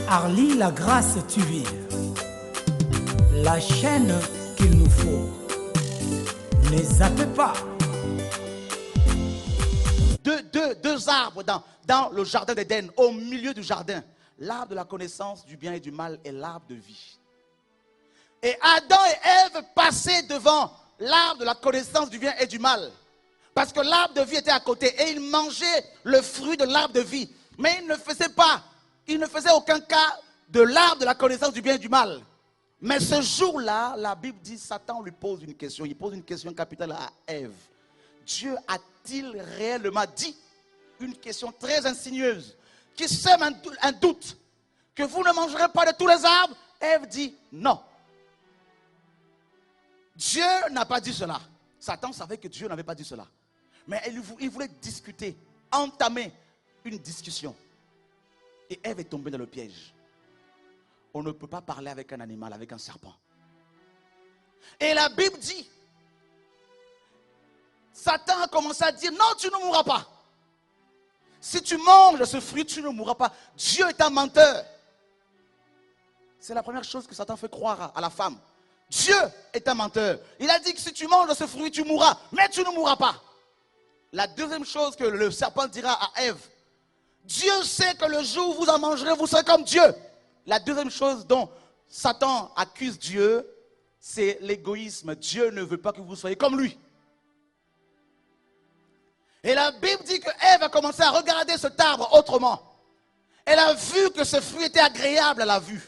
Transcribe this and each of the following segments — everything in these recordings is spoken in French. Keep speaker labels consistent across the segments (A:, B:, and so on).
A: Arlie la grâce Tuvir, la chaîne qu'il nous faut. Ne zappez pas.
B: Deux arbres dans le jardin d'Éden, au milieu du jardin. L'arbre de la connaissance du bien et du mal et l'arbre de vie. Et Adam et Ève passaient devant l'arbre de la connaissance du bien et du mal. Parce que l'arbre de vie était à côté et ils mangeaient le fruit de l'arbre de vie. Mais ils ne faisaient aucun cas de l'arbre de la connaissance du bien et du mal. Mais ce jour-là, la Bible dit, Satan lui pose une question. Il pose une question capitale à Ève. Dieu a-t-il réellement dit une question très insinueuse qui sème un doute que vous ne mangerez pas de tous les arbres? Ève dit non. Dieu n'a pas dit cela. Satan savait que Dieu n'avait pas dit cela. Mais il voulait discuter, entamer une discussion. Et Ève est tombée dans le piège. On ne peut pas parler avec un animal, avec un serpent. Et la Bible dit, Satan a commencé à dire, non, tu ne mourras pas. Si tu manges de ce fruit, tu ne mourras pas. Dieu est un menteur. C'est la première chose que Satan fait croire à la femme. Dieu est un menteur. Il a dit que si tu manges de ce fruit, tu mourras. Mais tu ne mourras pas. La deuxième chose que le serpent dira à Ève, Dieu sait que le jour où vous en mangerez, vous serez comme Dieu. La deuxième chose dont Satan accuse Dieu, c'est l'égoïsme. Dieu ne veut pas que vous soyez comme lui. Et la Bible dit que Ève a commencé à regarder cet arbre autrement. Elle a vu que ce fruit était agréable à la vue.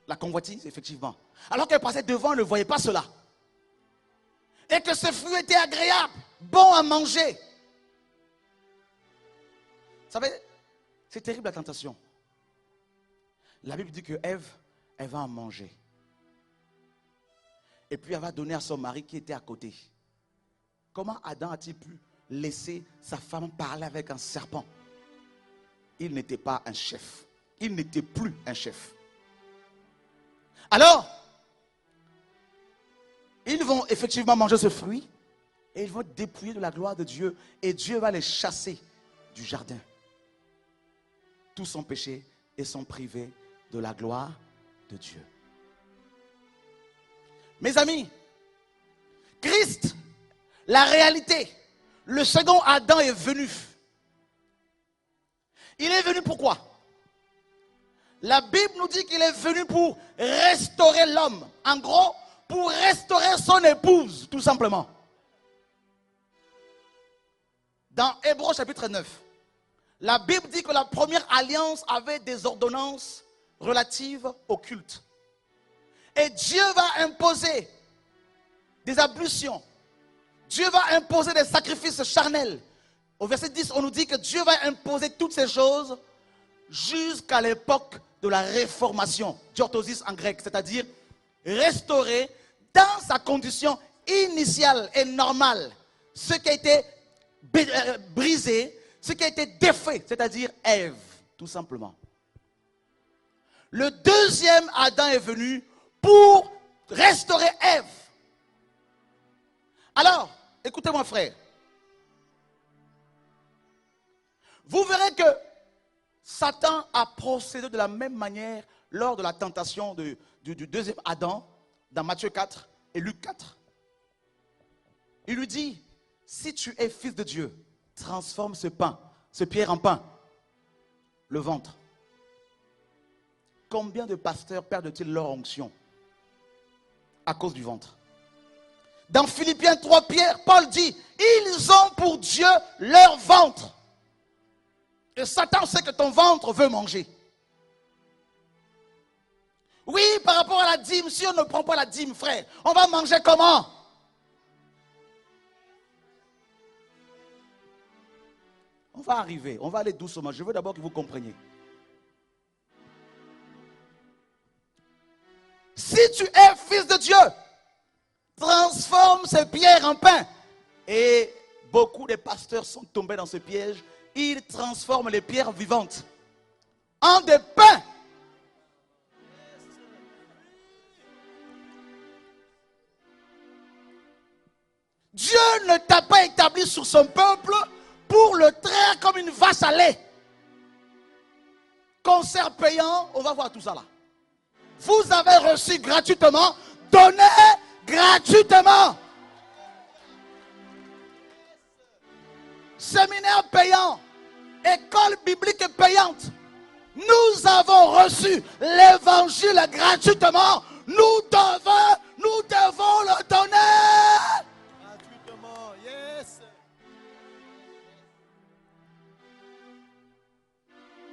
B: La convoitise, effectivement. Alors qu'elle passait devant, elle ne voyait pas cela. Et que ce fruit était agréable, bon à manger. Vous savez, c'est terrible la tentation. La Bible dit que Ève, elle va en manger. Et puis elle va donner à son mari qui était à côté. Comment Adam a-t-il pu laisser sa femme parler avec un serpent? Il n'était pas un chef. Il n'était plus un chef. Alors, ils vont effectivement manger ce fruit et ils vont dépouiller de la gloire de Dieu et Dieu va les chasser du jardin. Tous sont péchés et sont privés de la gloire de Dieu. Mes amis, Christ, la réalité, le second Adam est venu. Il est venu pourquoi? La Bible nous dit qu'il est venu pour restaurer l'homme. En gros, pour restaurer son épouse, tout simplement. Dans Hébreux chapitre 9, la Bible dit que la première alliance avait des ordonnances relatives au culte. Et Dieu va imposer des ablutions. Dieu va imposer des sacrifices charnels. Au verset 10, on nous dit que Dieu va imposer toutes ces choses jusqu'à l'époque de la réformation, diorthosis en grec, c'est-à-dire restaurer dans sa condition initiale et normale ce qui a été brisé, ce qui a été défait, c'est-à-dire Ève, tout simplement. Le deuxième Adam est venu pour restaurer Ève. Alors, écoutez-moi frère, vous verrez que Satan a procédé de la même manière lors de la tentation du deuxième Adam, dans Matthieu 4 et Luc 4. Il lui dit, si tu es fils de Dieu, transforme ce pierre en pain, le ventre. Combien de pasteurs perdent-ils leur onction à cause du ventre? Dans Philippiens 3, Paul dit, ils ont pour Dieu leur ventre. Et Satan sait que ton ventre veut manger. Oui, par rapport à la dîme, si on ne prend pas la dîme, frère, on va manger comment? On va arriver, on va aller doucement. Je veux d'abord que vous compreniez. Si tu es fils de Dieu, transforme ces pierres en pain. Et beaucoup de pasteurs sont tombés dans ce piège. Ils transforment les pierres vivantes en des pains. Dieu ne t'a pas établi sur son peuple pour le traire comme une vache à lait. concert payant, on va voir tout ça là. Vous avez reçu gratuitement, donnez gratuitement. Séminaire payant, école biblique payante. Nous avons reçu l'évangile gratuitement. Nous devons le donner.
C: Gratuitement, yes.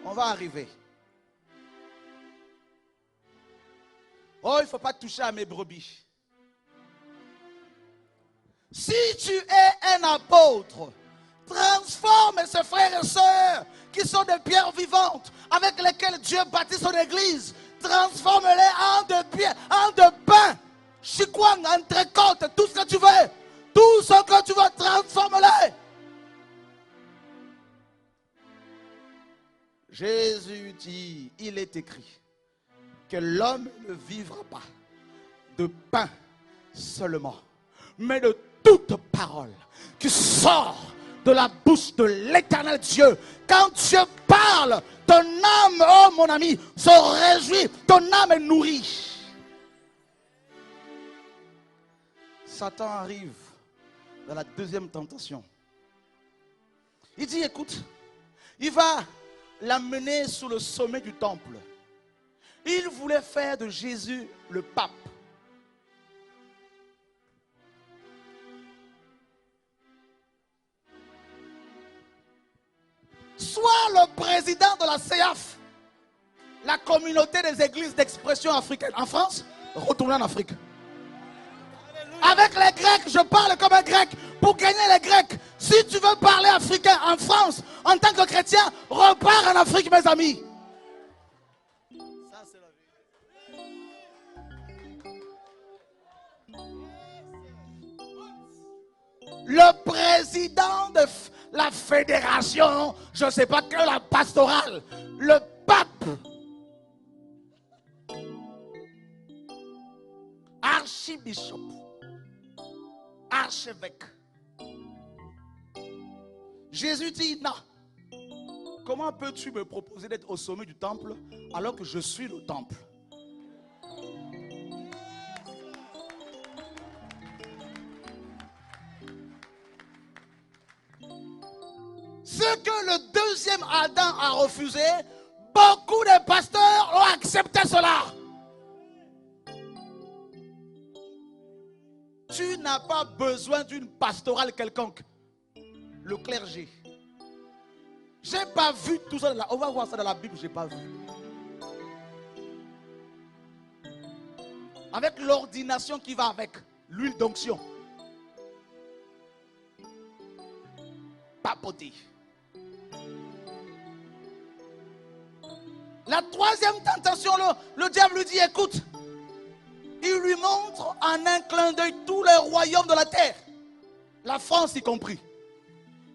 B: On va arriver. Oh, il ne faut pas toucher à mes brebis. Si tu es un apôtre, transforme ces frères et sœurs qui sont des pierres vivantes avec lesquelles Dieu bâtit son église. Transforme-les en de pierres, en de pain, chikwang, entrecôte, tout ce que tu veux. Tout ce que tu veux, transforme-les. Jésus dit, il est écrit que l'homme ne vivra pas de pain seulement, mais de toute parole qui sort de la bouche de l'Éternel Dieu. Quand Dieu parle, ton âme, oh mon ami, se réjouit, ton âme est nourrie. Satan arrive dans la deuxième tentation. Il dit, écoute, il va l'amener sous le sommet du temple. Il voulait faire de Jésus le pape. Soit le président de la CEAF, la communauté des églises d'expression africaine. En France, retournez en Afrique. Avec les Grecs, je parle comme un Grec. Pour gagner les Grecs, si tu veux parler africain en France, en tant que chrétien, repars en Afrique, mes amis.
C: Ça, c'est la vie.
B: Le président de la fédération, je ne sais pas que la pastorale, le pape, archibishop, archevêque. Jésus dit non. Comment peux-tu me proposer d'être au sommet du temple alors que je suis le temple? Ce que le deuxième Adam a refusé, beaucoup de pasteurs ont accepté cela. Tu n'as pas besoin d'une pastorale quelconque. Le clergé. J'ai pas vu tout ça. On va voir ça dans la Bible, j'ai pas vu. Avec l'ordination qui va avec, l'huile d'onction. Papoter. La troisième tentation, le diable lui dit, écoute, il lui montre en un clin d'œil tous les royaumes de la terre, la France y compris.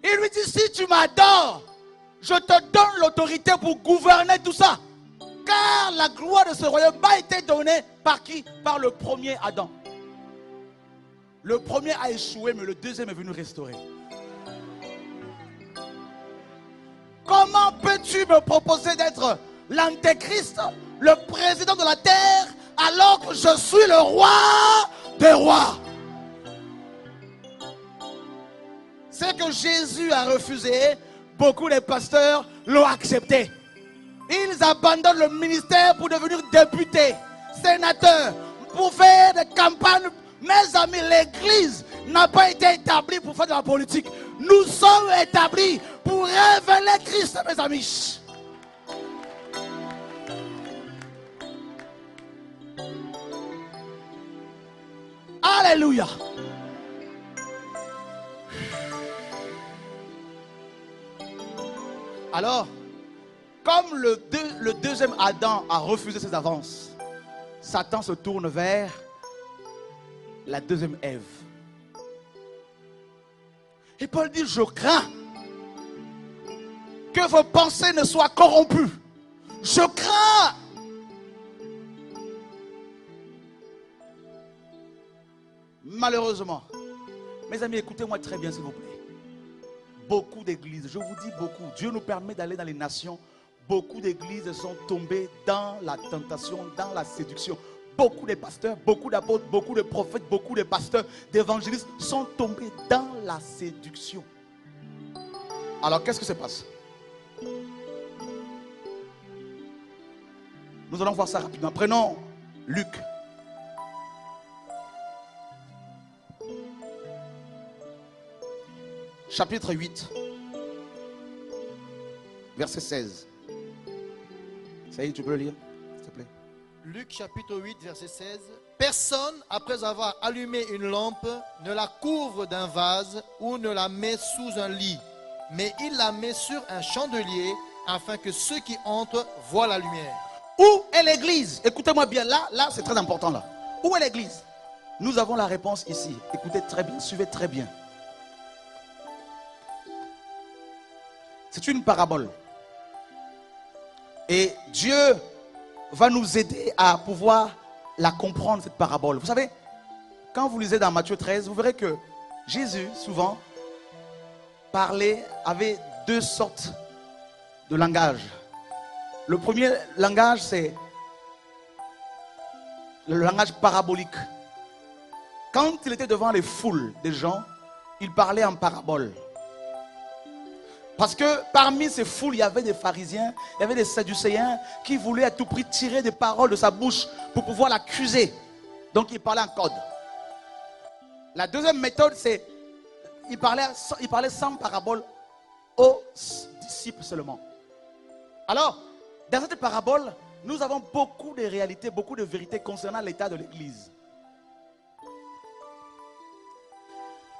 B: Il lui dit, si tu m'adores, je te donne l'autorité pour gouverner tout ça. Car la gloire de ce royaume a été donnée par qui? Par le premier Adam. Le premier a échoué, mais le deuxième est venu restaurer. Comment peux-tu me proposer d'être l'antéchrist, le président de la terre, alors que je suis le roi des rois? Ce que Jésus a refusé, beaucoup de pasteurs l'ont accepté. Ils abandonnent le ministère pour devenir députés, sénateurs, pour faire des campagnes. Mes amis, l'église n'a pas été établie pour faire de la politique. Nous sommes établis pour révéler Christ, mes amis. Alléluia. Alors, comme le deuxième Adam a refusé ses avances, Satan se tourne vers la deuxième Ève. Et Paul dit, je crains que vos pensées ne soient corrompues. Je crains. Malheureusement, mes amis, écoutez-moi très bien s'il vous plaît. Beaucoup d'églises, je vous dis beaucoup, Dieu nous permet d'aller dans les nations. beaucoup d'églises sont tombées dans la tentation, dans la séduction. Beaucoup de pasteurs, beaucoup d'apôtres, beaucoup de prophètes, beaucoup de pasteurs, d'évangélistes sont tombés dans la séduction. Alors qu'est-ce qui se passe? Nous allons voir ça rapidement. Prenons Luc. Chapitre 8. Verset 16. Ça y est, tu peux le lire, s'il te plaît.
C: Luc chapitre 8, verset 16. Personne, après avoir allumé une lampe, ne la couvre d'un vase ou ne la met sous un lit, mais il la met sur un chandelier afin que ceux qui entrent voient la lumière.
B: Où est l'église? Écoutez-moi bien, là c'est très important là. Où est l'église? Nous avons la réponse ici. Écoutez très bien, suivez très bien. C'est une parabole. Et Dieu va nous aider à pouvoir la comprendre, cette parabole. Vous savez, quand vous lisez dans Matthieu 13, vous verrez que Jésus, souvent, avait deux sortes de langage. Le premier langage, c'est le langage parabolique. Quand il était devant les foules des gens, il parlait en parabole. Parce que parmi ces foules, il y avait des pharisiens, il y avait des sadducéens qui voulaient à tout prix tirer des paroles de sa bouche pour pouvoir l'accuser. Donc il parlait en code. La deuxième méthode, c'est il parlait sans parabole aux disciples seulement. Alors, dans cette parabole, nous avons beaucoup de réalités, beaucoup de vérités concernant l'état de l'Église.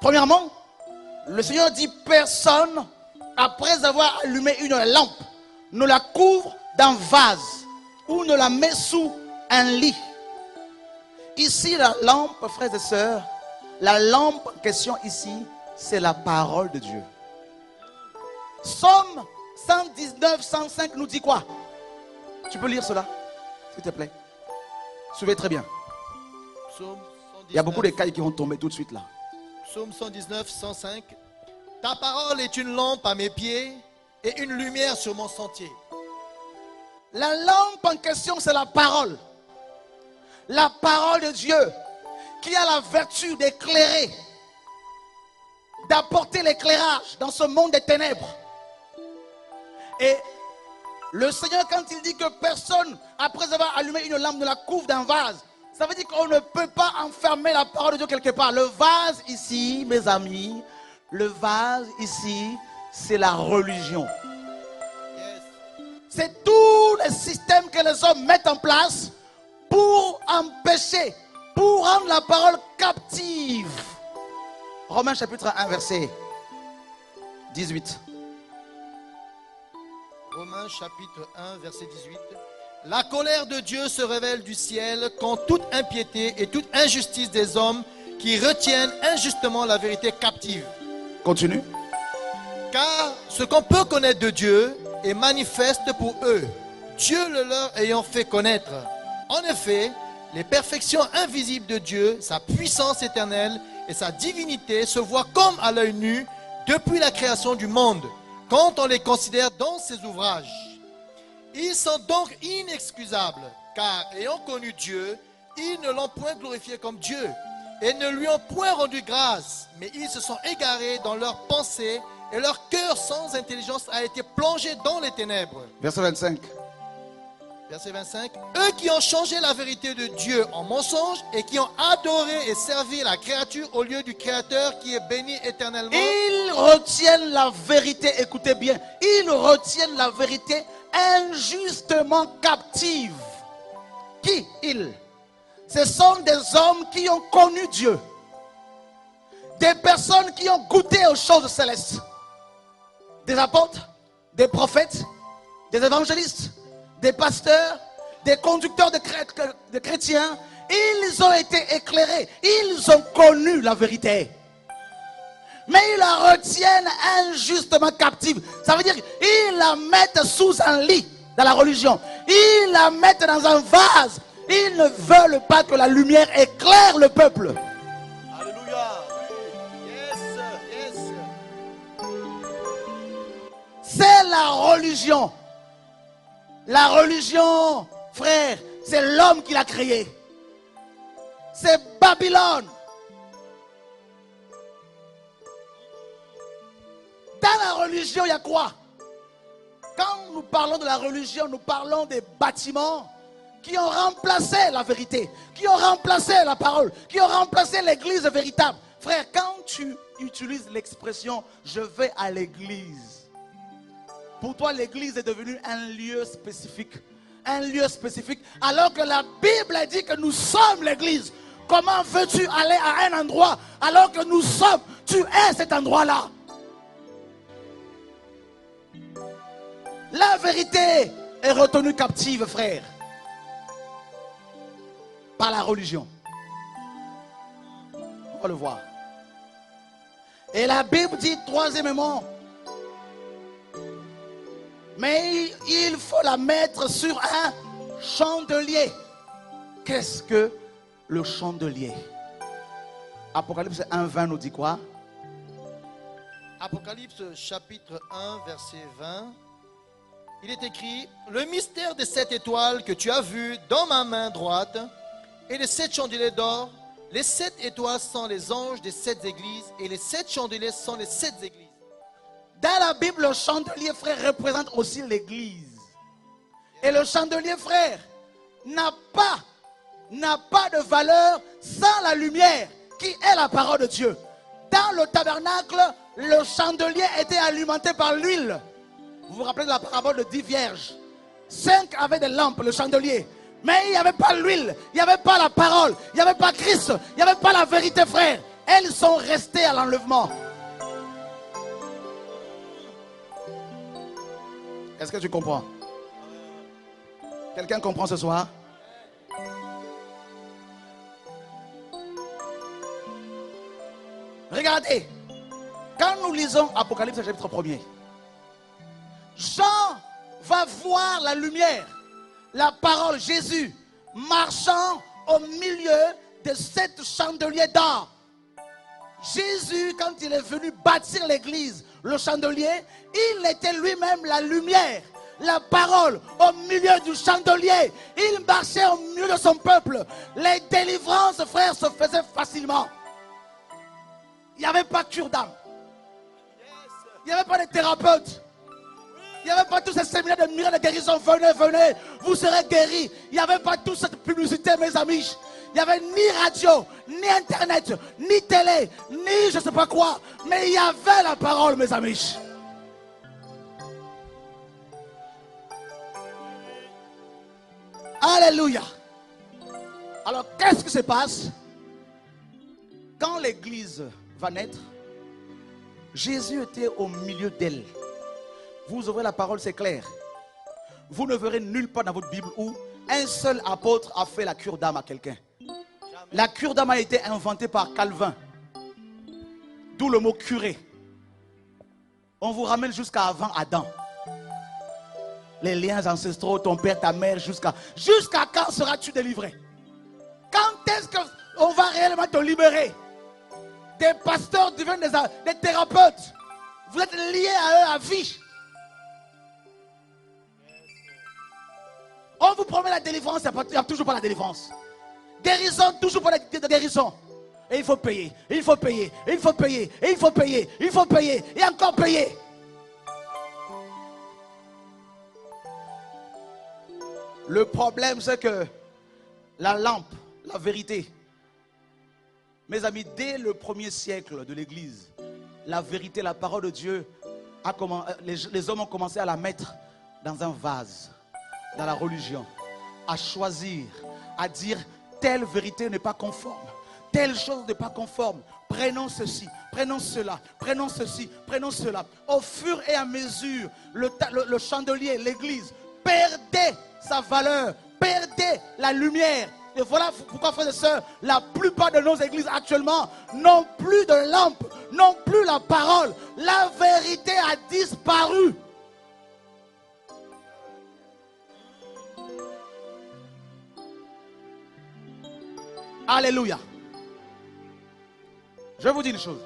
B: Premièrement, le Seigneur dit personne, après avoir allumé une lampe, ne la couvre d'un vase ou ne la met sous un lit. Ici, la lampe, frères et sœurs, la lampe en question ici, c'est la parole de Dieu. Somme 119, 105 nous dit quoi? Tu peux lire cela, s'il te plaît? Suivez très bien.
C: Psaume 119,
B: Il y a beaucoup de cailles qui vont tomber tout de suite là.
C: Psaume 119, 105. Ta parole est une lampe à mes pieds et une lumière sur mon sentier.
B: La lampe en question, c'est la parole. La parole de Dieu qui a la vertu d'éclairer, d'apporter l'éclairage dans ce monde des ténèbres. Et le Seigneur, quand il dit que personne, après avoir allumé une lampe, ne la couvre d'un vase, ça veut dire qu'on ne peut pas enfermer la parole de Dieu quelque part. Le vase ici, mes amis, le vase ici, c'est la religion.
C: Yes.
B: C'est tous les systèmes que les hommes mettent en place pour empêcher, pour rendre la parole captive. Romains chapitre 1, verset 18.
C: Romains chapitre 1, verset 18. La colère de Dieu se révèle du ciel contre toute impiété et toute injustice des hommes qui retiennent injustement la vérité captive.
B: Continue.
C: Car ce qu'on peut connaître de Dieu est manifeste pour eux, Dieu le leur ayant fait connaître. En effet, les perfections invisibles de Dieu, sa puissance éternelle et sa divinité se voient comme à l'œil nu depuis la création du monde, quand on les considère dans ses ouvrages. Ils sont donc inexcusables, car ayant connu Dieu, ils ne l'ont point glorifié comme Dieu et ne lui ont point rendu grâce, mais ils se sont égarés dans leurs pensées et leur cœur sans intelligence a été plongé dans les ténèbres.
B: Verset 25.
C: Verset 25. Eux qui ont changé la vérité de Dieu en mensonge et qui ont adoré et servi la créature au lieu du Créateur qui est béni éternellement.
B: Ils retiennent la vérité, écoutez bien, ils retiennent la vérité injustement captive. Qui ils? Ce sont des hommes qui ont connu Dieu. Des personnes qui ont goûté aux choses célestes. Des apôtres, des prophètes, des évangélistes, des pasteurs, des conducteurs de chrétiens. Ils ont été éclairés. Ils ont connu la vérité. Mais ils la retiennent injustement captive. Ça veut dire qu'ils la mettent sous un lit dans la religion. Ils la mettent dans un vase. Ils ne veulent pas que la lumière éclaire le peuple.
C: Alléluia. Yes, yes.
B: C'est la religion. La religion, frère, c'est l'homme qui l'a créée. C'est Babylone. Dans la religion, il y a quoi? Quand nous parlons de la religion, nous parlons des bâtiments qui ont remplacé la vérité, qui ont remplacé la parole, qui ont remplacé l'église véritable. Frère, quand tu utilises l'expression « je vais à l'église », pour toi, l'église est devenue un lieu spécifique. Un lieu spécifique. Alors que la Bible dit que nous sommes l'église. Comment veux-tu aller à un endroit alors que nous sommes, tu es cet endroit-là? La vérité est retenue captive, frère, par la religion. On va le voir. Et la Bible dit, troisièmement, mais il faut la mettre sur un chandelier. Qu'est-ce que le chandelier? Apocalypse 1:20 nous dit quoi?
C: Apocalypse chapitre 1, verset 20. Il est écrit: le mystère des 7 étoiles que tu as vu dans ma main droite et les 7 chandeliers d'or. Les 7 étoiles sont les anges des 7 églises et les 7 chandeliers sont les 7 églises.
B: Dans la Bible, le chandelier, frère, représente aussi l'église. Et le chandelier, frère, n'a pas de valeur sans la lumière qui est la parole de Dieu. Dans le tabernacle, le chandelier était alimenté par l'huile. Vous vous rappelez de la parabole de 10 vierges? 5 avaient des lampes, le chandelier. Mais il n'y avait pas l'huile, il n'y avait pas la parole, il n'y avait pas Christ, il n'y avait pas la vérité, frère. Elles sont restées à l'enlèvement. Est-ce que tu comprends? Quelqu'un comprend ce soir? Regardez, quand nous lisons Apocalypse chapitre 1er, Jean va voir la lumière, la parole, Jésus, marchant au milieu de 7 chandeliers d'or. Jésus, quand il est venu bâtir l'église, le chandelier, il était lui-même la lumière, la parole au milieu du chandelier. Il marchait au milieu de son peuple. Les délivrances, frères, se faisaient facilement. Il n'y avait pas de cure d'âme. Il n'y avait pas de thérapeute. Il n'y avait pas tous ces séminaires de miracles de guérison. Venez, venez, vous serez guéris. Il n'y avait pas toute cette publicité, mes amis. Il n'y avait ni radio, ni internet, ni télé, ni je ne sais pas quoi. Mais il y avait la parole, mes amis. Alléluia. Alors, qu'est-ce qui se passe? Quand l'église va naître, Jésus était au milieu d'elle. Vous ouvrez la parole, c'est clair. Vous ne verrez nulle part dans votre Bible où un seul apôtre a fait la cure d'âme à quelqu'un. La cure d'âme a été inventée par Calvin. D'où le mot curé. On vous ramène jusqu'à avant Adam. Les liens ancestraux, ton père, ta mère, jusqu'à quand seras-tu délivré? Quand est-ce qu'on va réellement te libérer? Des pasteurs deviennent des thérapeutes. Vous êtes liés à eux à vie. On vous promet la délivrance, il n'y a toujours pas la délivrance. Guérison, toujours pas de guérison. Et il faut payer, il faut payer, il faut payer, il faut payer, il faut payer, et encore payer. Le problème, c'est que la lampe, la vérité, mes amis, dès le 1er siècle de l'église, la vérité, la parole de Dieu, les hommes ont commencé à la mettre dans un vase, dans la religion, à choisir, à dire telle vérité n'est pas conforme, telle chose n'est pas conforme. Prenons ceci, prenons cela, prenons ceci, prenons cela. Au fur et à mesure, le chandelier, l'église, perdait sa valeur, perdait la lumière. Et voilà pourquoi, frères et sœurs, la plupart de nos églises actuellement n'ont plus de lampe, n'ont plus la parole. La vérité a disparu. Alléluia. Je vais vous dire une chose.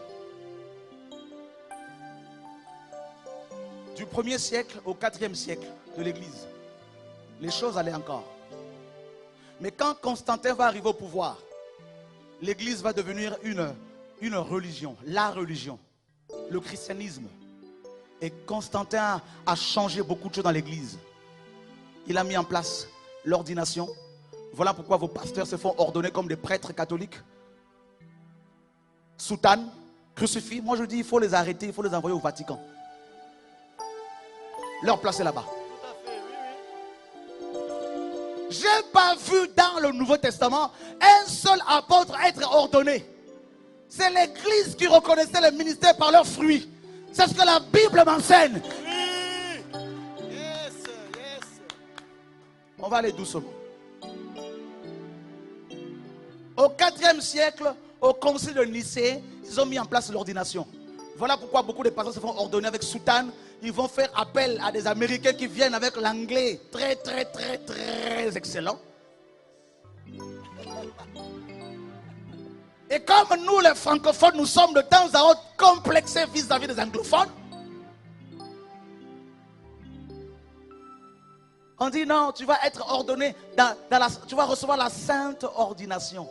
B: Du 1er siècle au 4e siècle de l'église, les choses allaient encore. Mais quand Constantin va arriver au pouvoir, l'église va devenir une religion, la religion, le christianisme. Et Constantin a changé beaucoup de choses dans l'église. Il a mis en place l'ordination. Voilà pourquoi vos pasteurs se font ordonner comme des prêtres catholiques. Soutane, crucifix. Moi je dis il faut les arrêter, il faut les envoyer au Vatican. Leur placer là-bas. J'ai pas vu dans le Nouveau Testament un seul apôtre être ordonné. C'est l'église qui reconnaissait le ministère par leurs fruits. C'est ce que la Bible m'enseigne.
C: Oui. Yes, yes.
B: On va aller doucement. Au IVe siècle, au concile de Nicée, ils ont mis en place l'ordination. Voilà pourquoi beaucoup de pasteurs se font ordonner avec soutane. Ils vont faire appel à des Américains qui viennent avec l'anglais très excellent. Et comme nous les francophones, nous sommes de temps à autre complexés vis-à-vis des anglophones, on dit non, tu vas être ordonné, tu vas recevoir la sainte ordination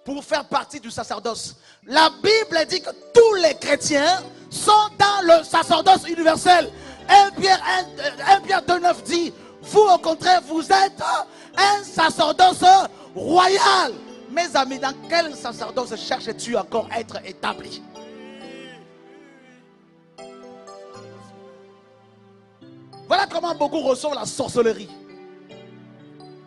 B: pour faire partie du sacerdoce. La Bible dit que tous les chrétiens sont dans le sacerdoce universel. 1 Pierre 2,9 dit, vous au contraire, vous êtes un sacerdoce royal. Mes amis, dans quel sacerdoce cherches-tu encore à être établi? Voilà comment beaucoup reçoivent la sorcellerie.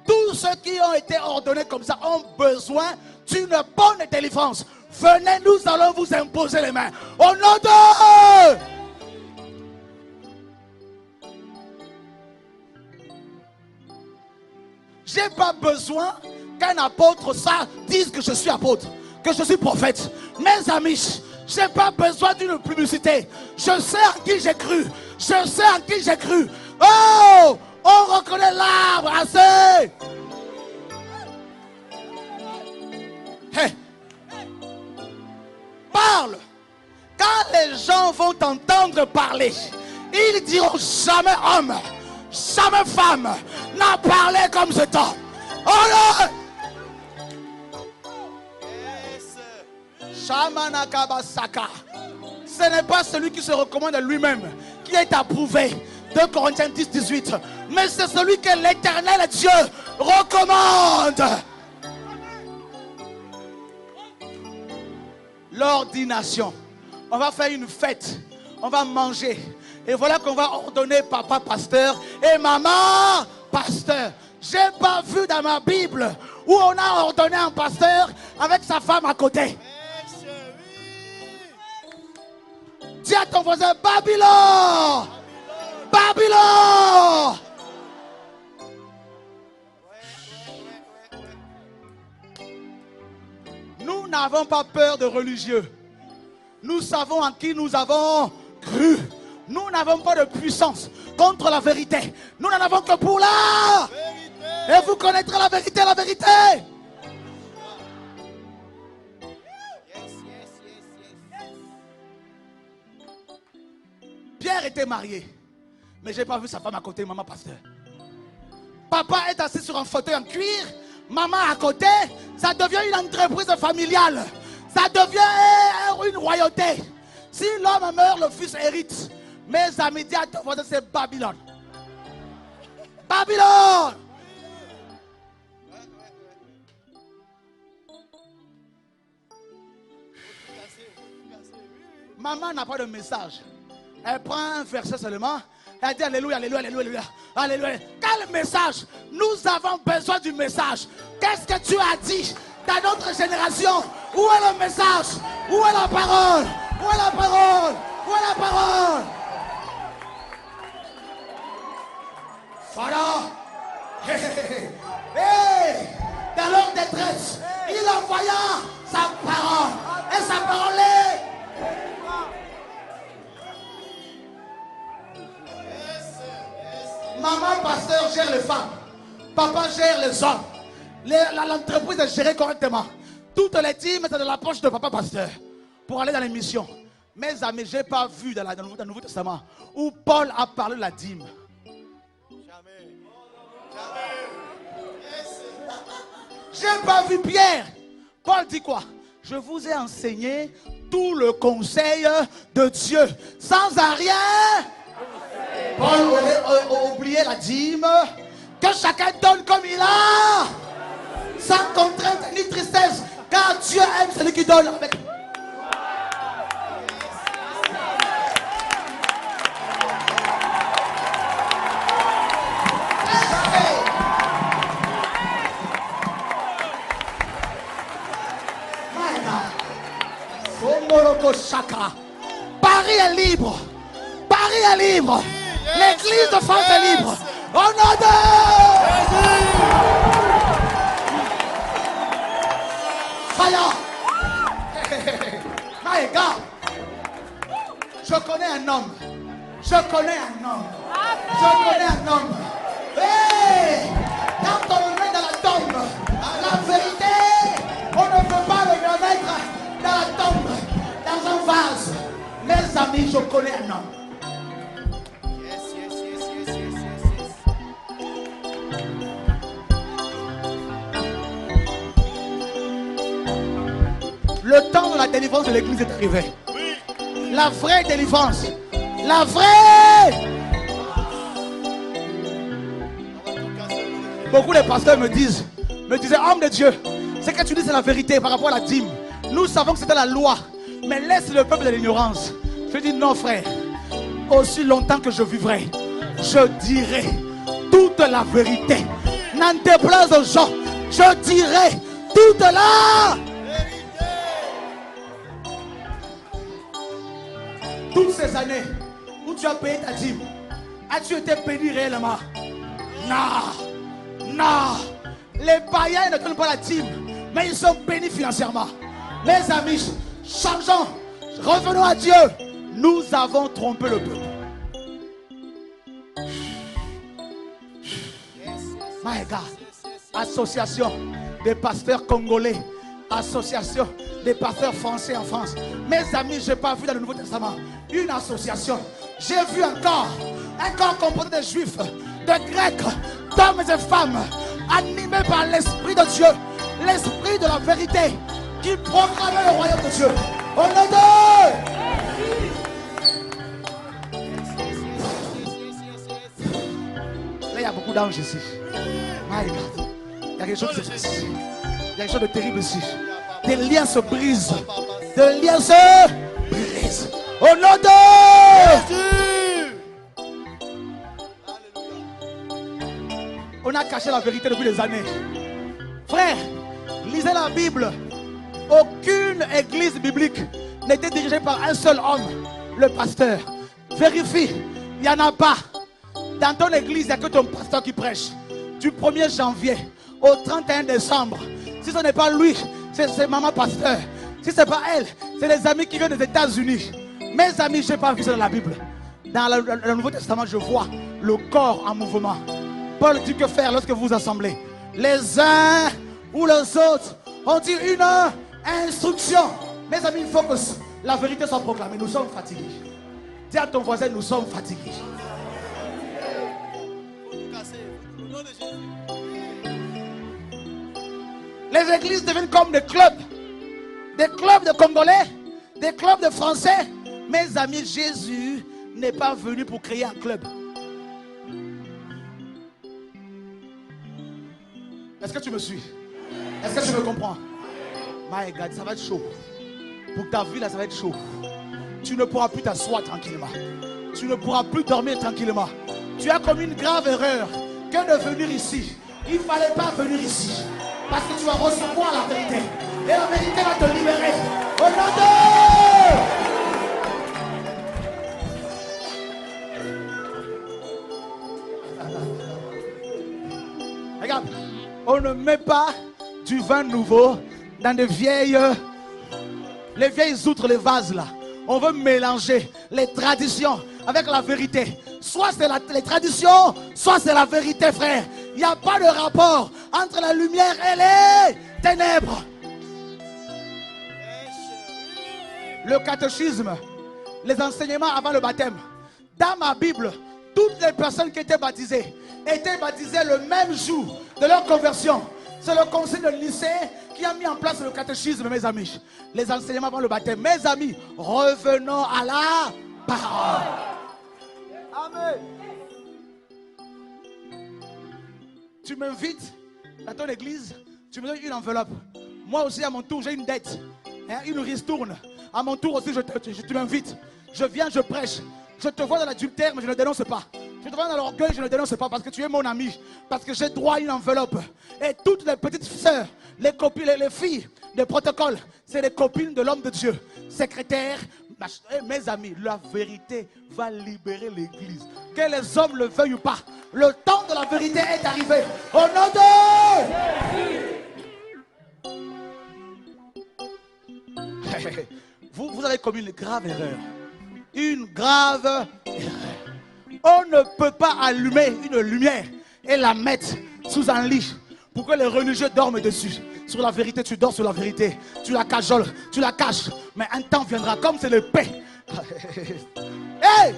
B: Tous ceux qui ont été ordonnés comme ça ont besoin d'une bonne délivrance. Venez, nous allons vous imposer les mains. Au nom de... J'ai pas besoin qu'un apôtre ça dise que je suis apôtre, que je suis prophète. Mes amis, j'ai pas besoin d'une publicité. Je sais en qui j'ai cru. Je sais en qui j'ai cru. Oh, on reconnaît l'arbre assez. Hey. Parle. Quand les gens vont t'entendre parler, ils diront jamais homme, jamais femme n'a parlé comme cet homme. Oh là! Ce n'est pas celui qui se recommande à lui-même qui est approuvé. 2 Corinthiens 10, 18. Mais c'est celui que l'Éternel Dieu recommande. L'ordination. On va faire une fête. On va manger. Et voilà qu'on va ordonner papa pasteur et maman pasteur. J'ai pas vu dans ma Bible où on a ordonné un pasteur avec sa femme à côté. Dis à ton voisin, Babylone! Babylone! Nous n'avons pas peur de religieux. Nous savons en qui nous avons cru. Nous n'avons pas de puissance contre la vérité. Nous n'en avons que pour la vérité. Et vous connaîtrez la vérité, la vérité. Pierre était marié, mais je n'ai pas vu sa femme à côté, maman pasteur. Papa est assis sur un fauteuil en cuir, maman à côté, ça devient une entreprise familiale. Ça devient une royauté. Si l'homme meurt, le fils hérite. Mes amis, dis à ton voisin, c'est Babylone. Babylone! Maman n'a pas de message. Elle prend un verset seulement. Elle dit Alléluia, Alléluia, Alléluia, Alléluia. Quel message? Nous avons besoin du message. Qu'est-ce que tu as dit dans notre génération? Où est le message? Où est la parole? Où est la parole? Où est la parole? Voilà. Hey, dans leur détresse, il envoya sa parole. Et sa parole est... Maman pasteur gère les femmes. Papa gère les hommes. L'entreprise est gérée correctement. Toutes les dîmes c'est de la poche de papa pasteur pour aller dans les missions. Mes amis, je n'ai pas vu dans le Nouveau Testament où Paul a parlé de la dîme. J'ai pas vu Pierre. Paul dit quoi? Je vous ai enseigné tout le conseil de Dieu. Sans à rien. Paul aurait oublié la dîme. Que chacun donne comme il a. Sans contrainte ni tristesse. Car Dieu aime celui qui donne avec. Paris est libre. Paris est libre. L'église de France est libre. Au nom de Fire. My God. Je connais un homme. Je connais un homme. Je connais un homme. Hey! Quand on le met dans la tombe, la vérité, on ne peut pas le mettre dans la tombe, dans un vase. Mes amis, je connais un homme. Le temps de la délivrance de l'église est arrivé. Oui. La vraie délivrance. La vraie. Beaucoup de pasteurs me disaient, homme de Dieu, ce que tu dis c'est la vérité par rapport à la dîme. Nous savons que c'était la loi, mais laisse le peuple de l'ignorance. Je dis non frère, aussi longtemps que je vivrai, je dirai toute la vérité. N'en déplaise aux gens, je dirai toute la vérité. Toutes ces années où tu as payé ta dîme, as-tu été béni réellement? Non. Non, les païens ne donnent pas la dîme, mais ils sont bénis financièrement. Mes amis, changeons, revenons à Dieu. Nous avons trompé le peuple. My God, association des pasteurs congolais, association des pasteurs français en France. Mes amis, je n'ai pas vu dans le Nouveau Testament une association. J'ai vu un corps composé de juifs, de grecs, d'hommes et femmes, animés par l'Esprit de Dieu, l'Esprit de la vérité, qui proclamait le royaume de Dieu. On est deux. Là, il y a beaucoup d'anges ici. My God. Il y a quelque chose de ici. Il y a quelque chose de terrible ici. Des liens se brisent. Des liens se brisent. Au nom de Jésus. On a caché la vérité depuis des années. Frère, lisez la Bible. Aucune église biblique n'était dirigée par un seul homme, le pasteur. Vérifie, il n'y en a pas. Dans ton église, il n'y a que ton pasteur qui prêche. Du 1er janvier au 31 décembre. Si ce n'est pas lui, c'est maman pasteur. Si ce n'est pas elle, c'est les amis qui viennent des États-Unis. Mes amis, je n'ai pas vu ça dans la Bible. Dans le Nouveau Testament, je vois le corps en mouvement. Paul dit que faire lorsque vous vous assemblez. Les uns ou les autres ont dit une instruction. Mes amis, il faut que la vérité soit proclamée. Nous sommes fatigués. Dis à ton voisin, nous sommes fatigués. Les églises deviennent comme des clubs. Des clubs de Congolais, des clubs de Français. Mes amis, Jésus n'est pas venu pour créer un club. Est-ce que tu me suis? Est-ce que tu me comprends? My God, ça va être chaud. Pour ta vie, là, ça va être chaud. Tu ne pourras plus t'asseoir tranquillement. Tu ne pourras plus dormir tranquillement. Tu as commis une grave erreur que de venir ici. Il ne fallait pas venir ici. Parce que tu vas recevoir la vérité. Et la vérité va te libérer. Au nom de... Regarde. On ne met pas du vin nouveau dans les vieilles outres, les vases là. On veut mélanger les traditions avec la vérité. Soit c'est les traditions, soit c'est la vérité, frère. Il n'y a pas de rapport entre la lumière et les ténèbres. Le catéchisme, les enseignements avant le baptême. Dans ma Bible, toutes les personnes qui étaient baptisées le même jour de leur conversion. C'est le conseil de lycée qui a mis en place le catéchisme, mes amis. Les enseignements avant le baptême. Mes amis, revenons à la parole. Amen. Tu m'invites à ton église, tu me donnes une enveloppe. Moi aussi, à mon tour, j'ai une dette. Une ristourne. À mon tour aussi, tu m'invites. Je viens, je prêche. Je te vois dans l'adultère, mais je ne le dénonce pas. Je te vois dans l'orgueil, je ne le dénonce pas parce que tu es mon ami. Parce que j'ai droit à une enveloppe. Et toutes les petites sœurs, les copines, les filles des protocoles, c'est les copines de l'homme de Dieu. Secrétaire, mes amis, la vérité va libérer l'église. Que les hommes le veuillent ou pas, le temps de la vérité est arrivé. Au nom de Jésus. Vous avez commis une grave erreur. Une grave erreur. On ne peut pas allumer une lumière et la mettre sous un lit pour que les religieux dorment dessus. Sur la vérité, tu dors sur la vérité. Tu la cajoles, tu la caches. Mais un temps viendra, comme c'est le paix. Hey!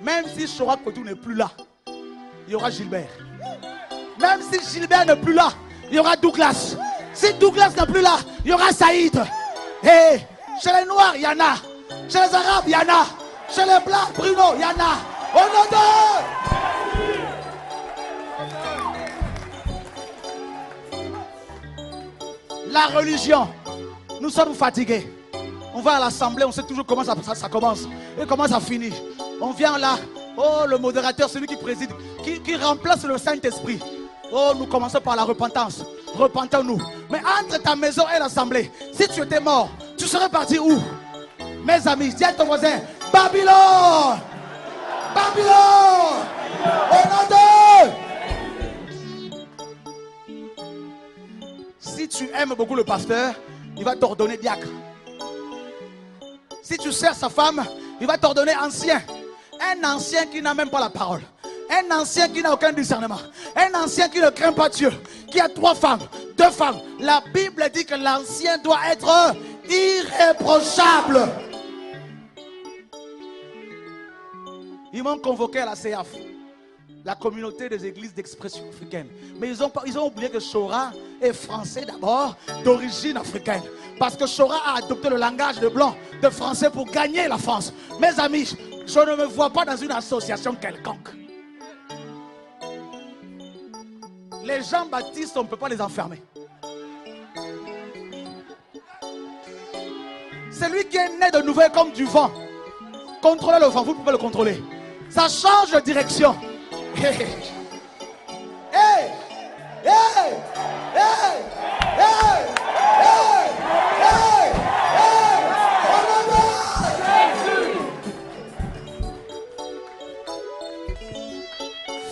B: Même si Chora Kotou n'est plus là, il y aura Gilbert. Même si Gilbert n'est plus là, il y aura Douglas. Si Douglas n'est plus là, il y aura Saïd. Hey! Chez les Noirs, il y en a. Chez les Arabes, il y en a. Chez les Blancs, Bruno, il y en a. Au nom de... La religion. Nous sommes fatigués. On va à l'assemblée, on sait toujours comment ça commence et comment ça finit. On vient là. Oh, le modérateur, celui qui préside, qui remplace le Saint-Esprit. Oh, nous commençons par la repentance. Repentons-nous. Mais entre ta maison et l'assemblée, si tu étais mort, tu serais parti où? Mes amis, dis à ton voisin, Babylone! Babylone! Au nom de... Si tu aimes beaucoup le pasteur, il va t'ordonner diacre. Si tu sers sa femme, il va t'ordonner ancien. Un ancien qui n'a même pas la parole. Un ancien qui n'a aucun discernement. Un ancien qui ne craint pas Dieu. Qui a 3 femmes, 2 femmes. La Bible dit que l'ancien doit être irréprochable. Ils m'ont convoqué à la CEAF, la communauté des églises d'expression africaine. Mais ils ont oublié que Chora est français d'abord, d'origine africaine. Parce que Chora a adopté le langage de blanc, de français pour gagner la France. Mes amis, je ne me vois pas dans une association quelconque. Les Jean-Baptiste, on ne peut pas les enfermer. Celui qui est né de nouveau comme du vent. Contrôlez le vent, vous pouvez le contrôler. Ça change de direction. Hey! Hey! Hey! Hey! Hey! Hey! Hey!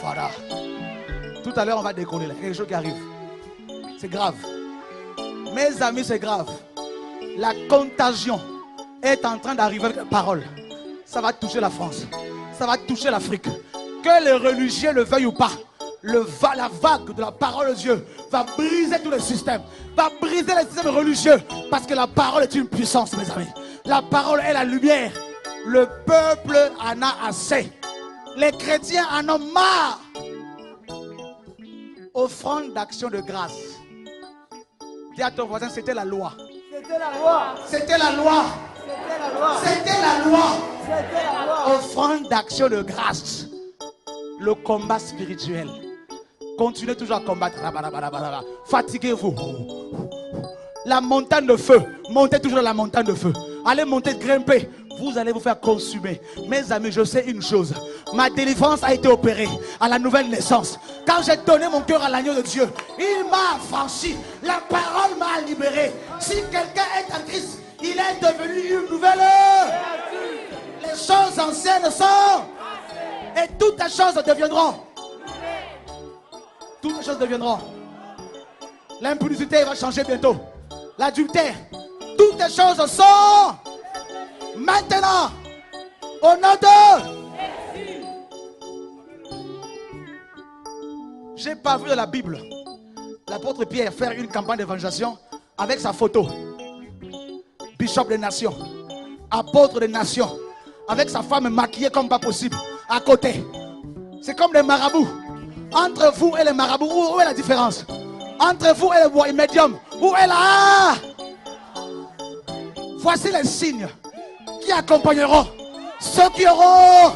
B: Voilà. Tout à l'heure, on va décoller là. Il y a quelque chose qui arrive. C'est grave. Mes amis, c'est grave. La contagion est en train d'arriver avec la parole. Ça va toucher la France. Ça va toucher l'Afrique. Que les religieux le veuillent ou pas, la vague de la parole de Dieu va briser tous les systèmes. Va briser les systèmes religieux. Parce que la parole est une puissance, mes amis. La parole est la lumière. Le peuple en a assez. Les chrétiens en ont marre. Offrande d'action de grâce. Dis à ton voisin, c'était la loi.
A: C'était la loi.
B: C'était la loi.
A: C'était la loi.
B: C'était la loi.
A: C'était la loi.
B: Offrande d'action de grâce. Le combat spirituel. Continuez toujours à combattre. Fatiguez-vous. La montagne de feu. Montez toujours dans la montagne de feu. Allez monter, grimper. Vous allez vous faire consumer. Mes amis, je sais une chose. Ma délivrance a été opérée à la nouvelle naissance. Quand j'ai donné mon cœur à l'agneau de Dieu, il m'a affranchi. La parole m'a libéré. Si quelqu'un est en Christ, il est devenu une nouvelle. Les choses anciennes sont. Et toutes les choses deviendront. Toutes les choses deviendront. L'impudicité va changer bientôt. L'adultère. Toutes les choses sont. Maintenant. Au nom de. J'ai pas vu dans la Bible l'apôtre Pierre faire une campagne d'évangélisation avec sa photo. Bishop des nations. Apôtre des nations. Avec sa femme maquillée comme pas possible. À côté. C'est comme les marabouts. Entre vous et les marabouts, où est la différence? entre vous et le médium. Où est là? Voici les signes qui accompagneront ceux qui auront.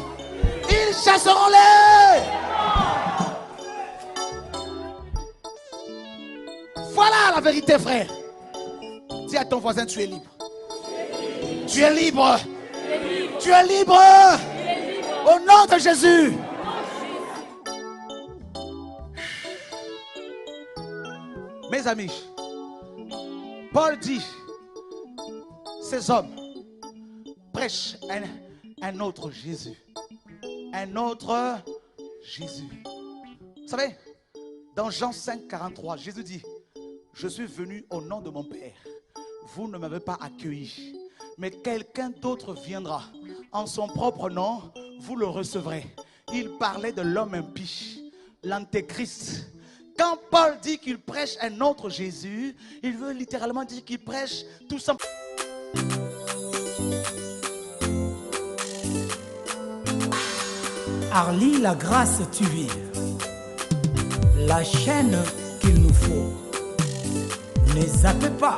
B: Ils chasseront les. Voilà la vérité, frère. Dis à ton voisin, tu es libre. Tu es libre. Tu es libre. Au nom de Jésus. Mes amis, Paul dit, ces hommes prêchent un autre Jésus. Un autre Jésus. Vous savez, dans Jean 5, 43, Jésus dit, je suis venu au nom de mon Père. Vous ne m'avez pas accueilli. Mais quelqu'un d'autre viendra. En son propre nom, vous le recevrez. Il parlait de l'homme impie, l'antéchrist. Quand Paul dit qu'il prêche un autre Jésus, il veut littéralement dire qu'il prêche tout simplement.
A: Arlie, la grâce TV, la chaîne qu'il nous faut. Ne zappez pas.